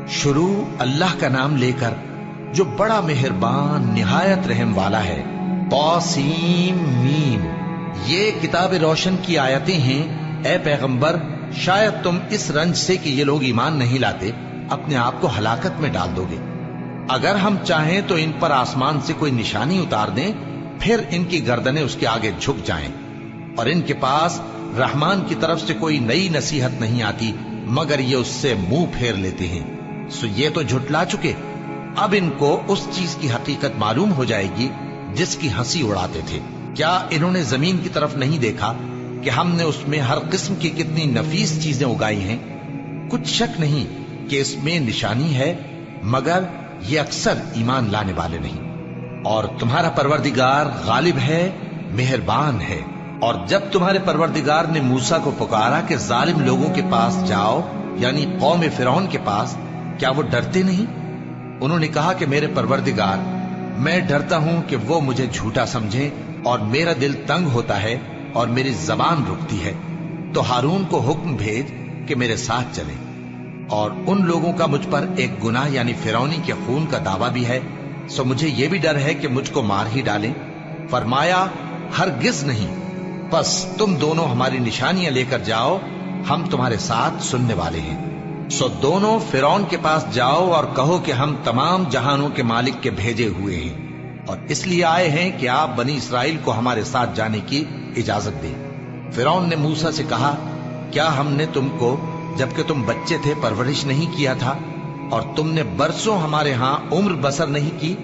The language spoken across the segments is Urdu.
شروع اللہ کا نام لے کر جو بڑا مہربان نہایت رحم والا ہے۔ طاسیم میم، یہ کتاب روشن کی آیتیں ہیں۔ اے پیغمبر، شاید تم اس رنج سے کہ یہ لوگ ایمان نہیں لاتے اپنے آپ کو ہلاکت میں ڈال دو گے۔ اگر ہم چاہیں تو ان پر آسمان سے کوئی نشانی اتار دیں، پھر ان کی گردنیں اس کے آگے جھک جائیں، اور ان کے پاس رحمان کی طرف سے کوئی نئی نصیحت نہیں آتی مگر یہ اس سے منہ پھیر لیتے ہیں۔ سو یہ تو جھٹلا چکے، اب ان کو اس چیز کی حقیقت معلوم ہو جائے گی جس کی ہنسی اڑاتے تھے۔ کیا انہوں نے زمین کی طرف نہیں دیکھا کہ ہم نے اس میں ہر قسم کی کتنی نفیس چیزیں اگائی ہیں؟ کچھ شک نہیں کہ اس میں نشانی ہے، مگر یہ اکثر ایمان لانے والے نہیں۔ اور تمہارا پروردگار غالب ہے، مہربان ہے۔ اور جب تمہارے پروردگار نے موسیٰ کو پکارا کہ ظالم لوگوں کے پاس جاؤ، یعنی قوم فرعون کے پاس، کیا وہ ڈرتے نہیں؟ انہوں نے کہا کہ میرے پروردگار، میں ڈرتا ہوں کہ وہ مجھے جھوٹا سمجھیں، اور میرا دل تنگ ہوتا ہے اور میری زبان رکتی ہے، تو ہارون کو حکم بھیج کہ میرے ساتھ چلے۔ اور ان لوگوں کا مجھ پر ایک گناہ یعنی فرعونی کے خون کا دعویٰ بھی ہے، سو مجھے یہ بھی ڈر ہے کہ مجھ کو مار ہی ڈالیں۔ فرمایا ہرگز نہیں، بس تم دونوں ہماری نشانیاں لے کر جاؤ، ہم تمہارے ساتھ سننے والے ہیں۔ سو دونوں فرعون کے پاس جاؤ اور کہو کہ ہم تمام جہانوں کے مالک کے بھیجے ہوئے ہیں، اور اس لیے آئے ہیں کہ آپ بنی اسرائیل کو ہمارے ساتھ جانے کی اجازت دیں۔ فرعون نے موسیٰ سے کہا، کیا ہم نے تم کو جبکہ تم بچے تھے پرورش نہیں کیا تھا، اور تم نے برسوں ہمارے ہاں عمر بسر نہیں کی؟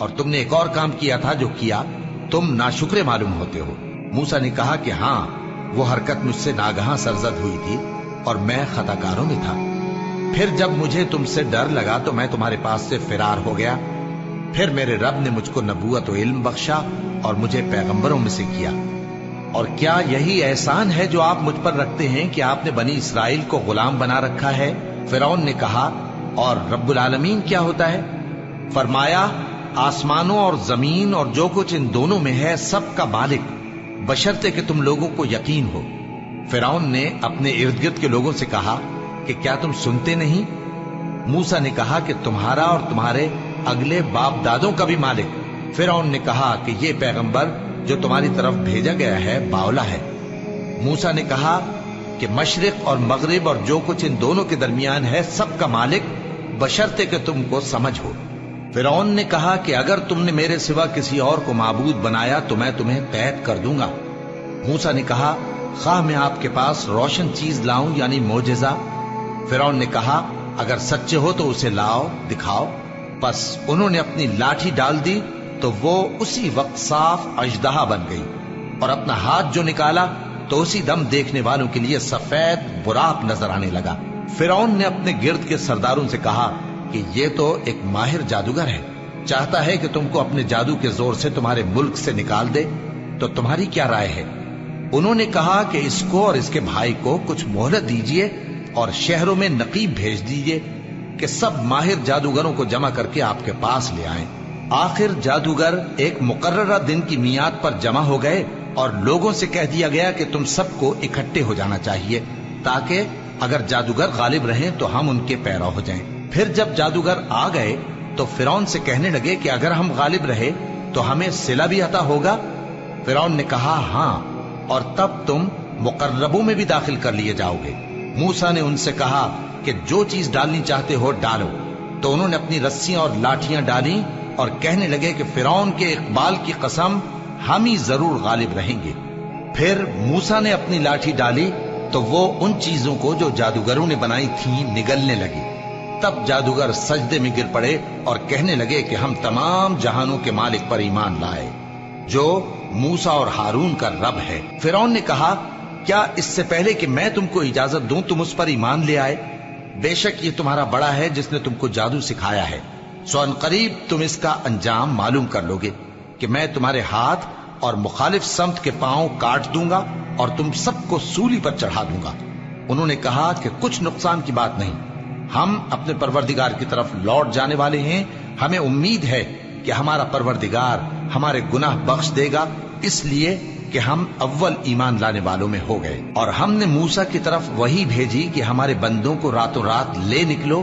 اور تم نے ایک اور کام کیا تھا جو کیا، تم ناشکرے معلوم ہوتے ہو۔ موسیٰ نے کہا کہ ہاں، وہ حرکت مجھ سے ناگہاں سرزد ہوئی تھی اور میں خطا کاروں میں تھا۔ پھر جب مجھے تم سے ڈر لگا تو میں تمہارے پاس سے فرار ہو گیا۔ پھر میرے رب نے مجھ کو نبوت و علم بخشا اور مجھے پیغمبروں میں سے کیا۔ اور کیا یہی احسان ہے جو آپ مجھ پر رکھتے ہیں کہ آپ نے بنی اسرائیل کو غلام بنا رکھا ہے؟ فرعون نے کہا، اور رب العالمین کیا ہوتا ہے؟ فرمایا، آسمانوں اور زمین اور جو کچھ ان دونوں میں ہے سب کا مالک، بشرطے کہ تم لوگوں کو یقین ہو۔ فرعون نے اپنے ارد گرد کے لوگوں سے کہا کہ کیا تم سنتے نہیں؟ موسیٰ نے کہا کہ تمہارا اور تمہارے اگلے باپ دادوں کا بھی مالک۔ فرعون نے کہا کہ یہ پیغمبر جو تمہاری طرف بھیجا گیا ہے باولا ہے۔ موسیٰ نے کہا کہ مشرق اور مغرب اور جو کچھ ان دونوں کے درمیان ہے سب کا مالک، بشرطے کہ تم کو سمجھ ہو۔ فرعون نے کہا کہ اگر تم نے میرے سوا کسی اور کو معبود بنایا تو میں تمہیں قید کر دوں گا۔ موسیٰ نے کہا، خواہ میں آپ کے پاس روشن چیز لاؤں یعنی معجزہ؟ فرعون نے کہا، اگر سچے ہو تو اسے لاؤ، دکھاؤ۔ پس انہوں نے اپنی لاٹھی ڈال دی تو وہ اسی وقت صاف اژدہا بن گئی، اور اپنا ہاتھ جو نکالا تو اسی دم دیکھنے والوں کے لیے سفید براق نظر آنے لگا۔ فرعون نے اپنے گرد کے سرداروں سے کہا کہ یہ تو ایک ماہر جادوگر ہے، چاہتا ہے کہ تم کو اپنے جادو کے زور سے تمہارے ملک سے نکال دے، تو تمہاری کیا رائے ہے؟ انہوں نے کہا کہ اس کو اور اس کے بھائی کو کچھ مہلت دیجیے اور شہروں میں نقیب بھیج دیجیے کہ سب ماہر جادوگروں کو جمع کر کے آپ کے پاس لے آئیں۔ آخر جادوگر ایک مقررہ دن کی میعاد پر جمع ہو گئے اور لوگوں سے کہہ دیا گیا کہ تم سب کو اکٹھے ہو جانا چاہیے تاکہ اگر جادوگر غالب رہیں تو ہم ان کے پیرو ہو جائیں۔ پھر جب جادوگر آ گئے تو فرعون سے کہنے لگے کہ اگر ہم غالب رہے تو ہمیں صلہ بھی عطا ہوگا؟ فرعون نے کہا، ہاں، اور تب تم مقربوں میں بھی داخل کر لیے جاؤ گے۔ موسیٰ نے ان سے کہا کہ جو چیز ڈالنی چاہتے ہو ڈالو، تو انہوں نے اپنی رسیاں اور لاٹھیاں ڈالیں اور کہنے لگے کہ فرعون کے اقبال کی قسم، ہم ہی ضرور غالب رہیں گے۔ پھر موسیٰ نے اپنی لاٹھی ڈالی تو وہ ان چیزوں کو جو جادوگروں نے بنائی تھیں نگلنے لگی۔ تب جادوگر سجدے میں گر پڑے اور کہنے لگے کہ ہم تمام جہانوں کے مالک پر ایمان لائے جو موسیٰ اور ہارون کا رب ہے۔ فرعون نے کہا، کیا اس سے پہلے کہ میں تم کو اجازت دوں تم اس پر ایمان لے آئے؟ بے شک یہ تمہارا بڑا ہے جس نے تم کو جادو سکھایا ہے، سو ان قریب تم اس کا انجام معلوم کر لو گے کہ میں تمہارے ہاتھ اور مخالف سمت کے پاؤں کاٹ دوں گا اور تم سب کو سولی پر چڑھا دوں گا۔ انہوں نے کہا کہ کچھ نقصان کی بات نہیں، ہم اپنے پروردگار کی طرف لوٹ جانے والے ہیں، ہمیں امید ہے کہ ہمارا پروردگار ہمارے گناہ بخش دے گا، اس لیے کہ ہم اول ایمان لانے والوں میں ہو گئے۔ اور ہم نے موسیٰ کی طرف وحی بھیجی کہ ہمارے بندوں کو راتوں رات لے نکلو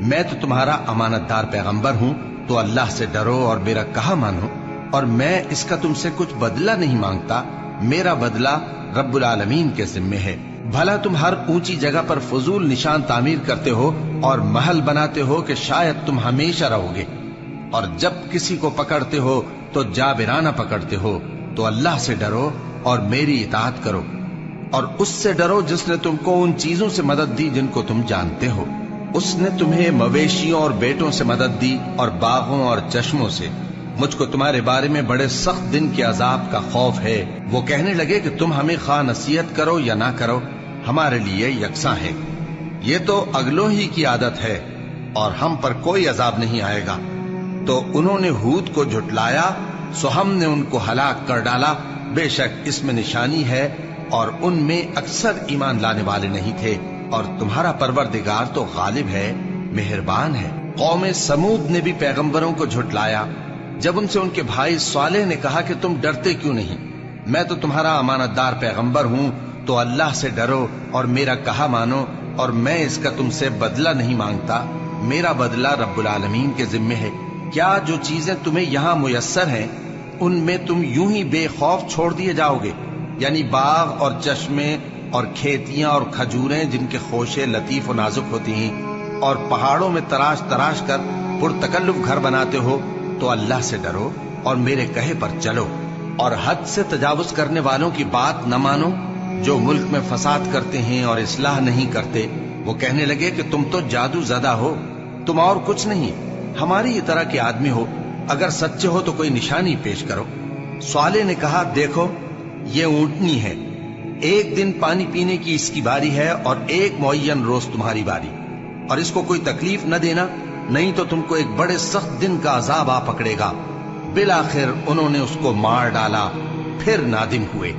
میں تو تمہارا امانت دار پیغمبر ہوں، تو اللہ سے ڈرو اور میرا کہا مانو، اور میں اس کا تم سے کچھ بدلہ نہیں مانگتا، میرا بدلہ رب العالمین کے ذمے ہے۔ بھلا تم ہر اونچی جگہ پر فضول نشان تعمیر کرتے ہو اور محل بناتے ہو کہ شاید تم ہمیشہ رہو گے، اور جب کسی کو پکڑتے ہو تو جابرانہ پکڑتے ہو، تو اللہ سے ڈرو اور میری اطاعت کرو، اور اس سے ڈرو جس نے تم کو ان چیزوں سے مدد دی جن کو تم جانتے ہو۔ اس نے تمہیں مویشیوں اور بیٹوں سے مدد دی اور باغوں اور چشموں سے۔ مجھ کو تمہارے بارے میں بڑے سخت دن کے عذاب کا خوف ہے۔ وہ کہنے لگے کہ تم ہمیں خواہ نصیحت کرو یا نہ کرو، ہمارے لیے یکساں ہے، یہ تو اگلوں ہی کی عادت ہے اور ہم پر کوئی عذاب نہیں آئے گا۔ تو انہوں نے ہود کو جھٹلایا، سو ہم نے ان کو ہلاک کر ڈالا۔ بے شک اس میں نشانی ہے اور ان میں اکثر ایمان لانے والے نہیں تھے، اور تمہارا پروردگار تو غالب ہے، مہربان ہے۔ قوم سمود نے بھی پیغمبروں کو جھٹلایا جب ان سے ان کے بھائی صالح نے کہا کہ تم ڈرتے کیوں نہیں، میں تو تمہارا امانت دار پیغمبر ہوں، تو اللہ سے ڈرو اور میرا کہا مانو، اور میں اس کا تم سے بدلہ نہیں مانگتا، میرا بدلہ رب العالمین کے ذمے ہے۔ کیا جو چیزیں تمہیں یہاں میسر ہیں ان میں تم یوں ہی بے خوف چھوڑ دیے جاؤ گے؟ یعنی باغ اور چشمے اور کھیتیاں اور کھجوریں جن کے خوشے لطیف و نازک ہوتی ہیں، اور پہاڑوں میں تراش تراش کر پرتکلف گھر بناتے ہو، تو اللہ سے ڈرو اور میرے کہے پر چلو، اور حد سے تجاوز کرنے والوں کی بات نہ مانو جو ملک میں فساد کرتے ہیں اور اصلاح نہیں کرتے۔ وہ کہنے لگے کہ تم تو جادو زدہ ہو، تم اور کچھ نہیں، ہماری یہ طرح کے آدمی ہو، اگر سچے ہو تو کوئی نشانی پیش کرو۔ صالح نے کہا، دیکھو یہ اونٹنی ہے، ایک دن پانی پینے کی اس کی باری ہے اور ایک معین روز تمہاری باری، اور اس کو کوئی تکلیف نہ دینا، نہیں تو تم کو ایک بڑے سخت دن کا عذاب آ پکڑے گا۔ بالآخر انہوں نے اس کو مار ڈالا، پھر نادم ہوئے،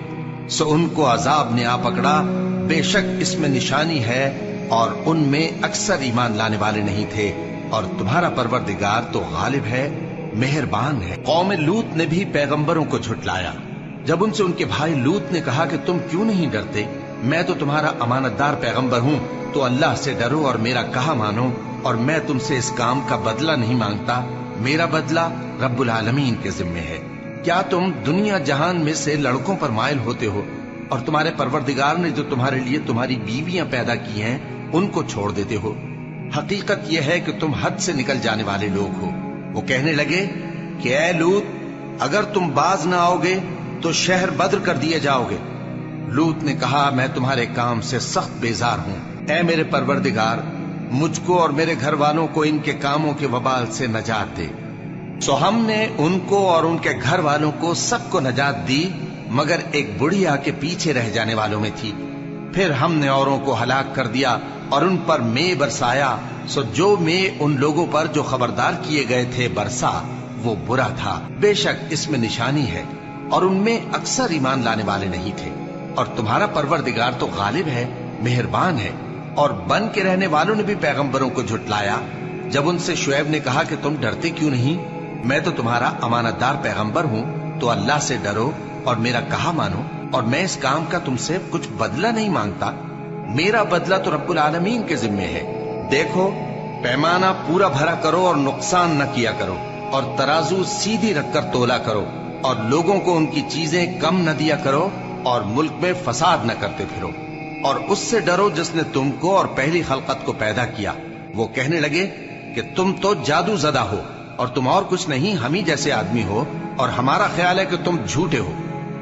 سو ان کو عذاب نے آ پکڑا۔ بے شک اس میں نشانی ہے اور ان میں اکثر ایمان لانے والے نہیں تھے، اور تمہارا پروردگار تو غالب ہے، مہربان ہے۔ قوم لوط نے بھی پیغمبروں کو جھٹلایا جب ان سے ان کے بھائی لوط نے کہا کہ تم کیوں نہیں ڈرتے، میں تو تمہارا امانت دار پیغمبر ہوں، تو اللہ سے ڈرو اور میرا کہا مانو، اور میں تم سے اس کام کا بدلہ نہیں مانگتا، میرا بدلہ رب العالمین کے ذمے ہے۔ کیا تم دنیا جہان میں سے لڑکوں پر مائل ہوتے ہو، اور تمہارے پروردگار نے جو تمہارے لیے تمہاری بیویاں پیدا کی ہیں ان کو چھوڑ دیتے ہو؟ حقیقت یہ ہے کہ تم حد سے نکل جانے والے لوگ ہو۔ وہ کہنے لگے کہ اے لوط، اگر تم باز نہ آؤ گے تو شہر بدر کر دیے جاؤ گے۔ لوط نے کہا، میں تمہارے کام سے سخت بیزار ہوں، اے میرے پروردگار، مجھ کو اور میرے گھر والوں کو ان کے کاموں کے وبال سے نجات دے۔ سو ہم نے ان کو اور ان کے گھر والوں کو سب کو نجات دی، مگر ایک بڑھیا کے پیچھے رہ جانے والوں میں تھی۔ پھر ہم نے اوروں کو ہلاک کر دیا اور ان پر مے برسایا، سو جو مے ان لوگوں پر جو خبردار کیے گئے تھے برسا، وہ برا تھا۔ بے شک اس میں نشانی ہے اور ان میں اکثر ایمان لانے والے نہیں تھے، اور تمہارا پروردگار تو غالب ہے، مہربان ہے۔ اور بن کے رہنے والوں نے بھی پیغمبروں کو جھٹلایا جب ان سے شعیب نے کہا کہ تم ڈرتے کیوں نہیں، میں تو تمہارا امانت دار پیغمبر ہوں، تو اللہ سے ڈرو اور میرا کہا مانو، اور میں اس کام کا تم سے کچھ بدلہ نہیں مانگتا، میرا بدلہ تو رب العالمین کے ذمے ہے۔ دیکھو پیمانہ پورا بھرا کرو اور نقصان نہ کیا کرو، اور ترازو سیدھی رکھ کر تولا کرو، اور لوگوں کو ان کی چیزیں کم نہ دیا کرو، اور ملک میں فساد نہ کرتے پھرو، اور اس سے ڈرو جس نے تم کو اور پہلی خلقت کو پیدا کیا۔ وہ کہنے لگے کہ تم تو جادو زدہ ہو، اور تم اور کچھ نہیں، ہم ہی جیسے آدمی ہو، اور ہمارا خیال ہے کہ تم جھوٹے ہو،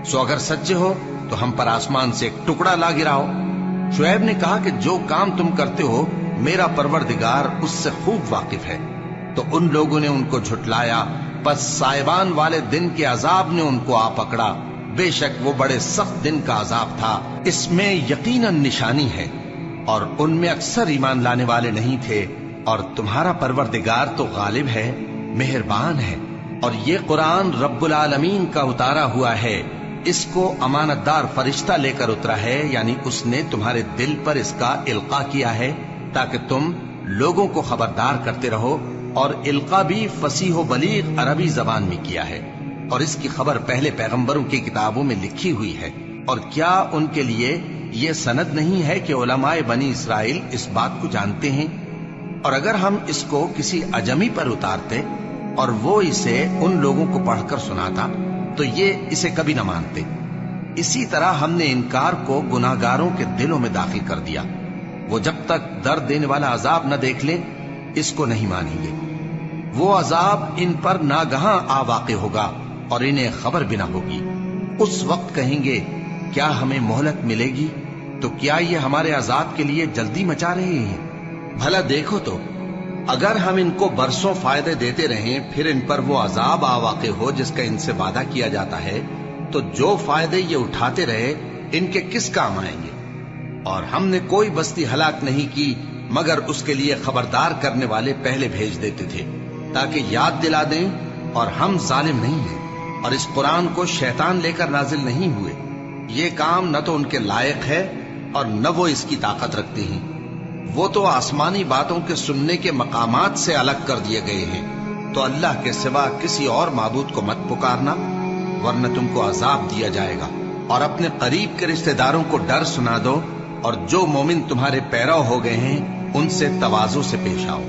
سو اگر سچے ہو تو ہم پر آسمان سے ایک ٹکڑا لا گراؤ۔ شعیب نے کہا کہ جو کام تم کرتے ہو میرا پروردگار اس سے خوب واقف ہے۔ تو ان لوگوں نے ان کو جھٹلایا، پس سائبان والے دن کے عذاب نے ان کو آ پکڑا، بے شک وہ بڑے سخت دن کا عذاب تھا۔ اس میں یقیناً نشانی ہے اور ان میں اکثر ایمان لانے والے نہیں تھے، اور تمہارا پروردگار تو غالب ہے، مہربان ہے۔ اور یہ قرآن رب العالمین کا اتارا ہوا ہے، اس کو امانت دار فرشتہ لے کر اترا ہے، یعنی اس نے تمہارے دل پر اس کا القاء کیا ہے تاکہ تم لوگوں کو خبردار کرتے رہو، اور القاء بھی فصیح و بلیغ عربی زبان میں کیا ہے، اور اس کی خبر پہلے پیغمبروں کی کتابوں میں لکھی ہوئی ہے۔ اور کیا ان کے لیے یہ سند نہیں ہے کہ علماء بنی اسرائیل اس بات کو جانتے ہیں؟ اور اگر ہم اس کو کسی اجمی پر اتارتے اور وہ اسے ان لوگوں کو پڑھ کر سناتا تو یہ اسے کبھی نہ مانتے. اسی طرح ہم نے انکار کو گناہگاروں کے دلوں میں داخل کر دیا. وہ جب تک درد دینے والا عذاب نہ دیکھ لیں اس کو نہیں مانیں گے. وہ عذاب ان پر ناگہاں آ واقع ہوگا اور انہیں خبر بھی نہ ہوگی. اس وقت کہیں گے کیا ہمیں مہلت ملے گی؟ تو کیا یہ ہمارے عذاب کے لیے جلدی مچا رہے ہیں؟ بھلا دیکھو تو اگر ہم ان کو برسوں فائدے دیتے رہیں پھر ان پر وہ عذاب آ واقع ہو جس کا ان سے وعدہ کیا جاتا ہے تو جو فائدے یہ اٹھاتے رہے ان کے کس کام آئیں گے؟ اور ہم نے کوئی بستی ہلاک نہیں کی مگر اس کے لیے خبردار کرنے والے پہلے بھیج دیتے تھے تاکہ یاد دلا دیں. اور ہم ظالم نہیں ہیں اور اس قرآن کو شیطان لے کر نازل نہیں ہوئے. یہ کام نہ تو ان کے لائق ہے اور نہ وہ اس کی طاقت رکھتے ہیں. وہ تو آسمانی باتوں کے سننے کے مقامات سے الگ کر دیے گئے ہیں. تو اللہ کے سوا کسی اور معبود کو مت پکارنا ورنہ تم کو عذاب دیا جائے گا. اور اپنے قریب کے رشتہ داروں کو ڈر سنا دو اور جو مومن تمہارے پیرو ہو گئے ہیں ان سے تواضع سے پیش آؤ.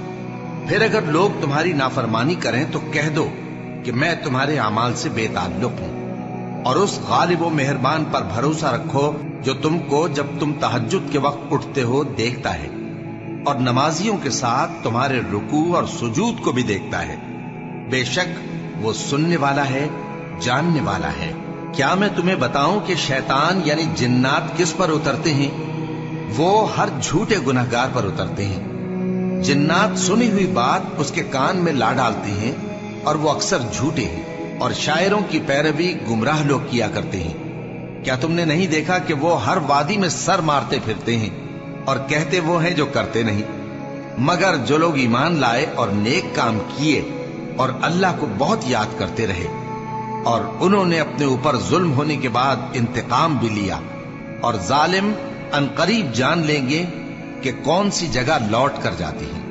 پھر اگر لوگ تمہاری نافرمانی کریں تو کہہ دو کہ میں تمہارے اعمال سے بے تعلق ہوں. اور اس غالب و مہربان پر بھروسہ رکھو جو تم کو جب تم تہجد کے وقت اٹھتے ہو دیکھتا ہے اور نمازیوں کے ساتھ تمہارے رکوع اور سجود کو بھی دیکھتا ہے. بے شک وہ سننے والا ہے جاننے والا ہے. کیا میں تمہیں بتاؤں کہ شیطان یعنی جنات کس پر اترتے ہیں؟ وہ ہر جھوٹے گناہگار پر اترتے ہیں. جنات سنی ہوئی بات اس کے کان میں لا ڈالتے ہیں اور وہ اکثر جھوٹے ہیں اور شاعروں کی پیروی گمراہ لوگ کیا کرتے ہیں. کیا تم نے نہیں دیکھا کہ وہ ہر وادی میں سر مارتے پھرتے ہیں اور کہتے وہ ہیں جو کرتے نہیں؟ مگر جو لوگ ایمان لائے اور نیک کام کیے اور اللہ کو بہت یاد کرتے رہے اور انہوں نے اپنے اوپر ظلم ہونے کے بعد انتقام بھی لیا اور ظالم عنقریب جان لیں گے کہ کون سی جگہ لوٹ کر جاتی ہیں.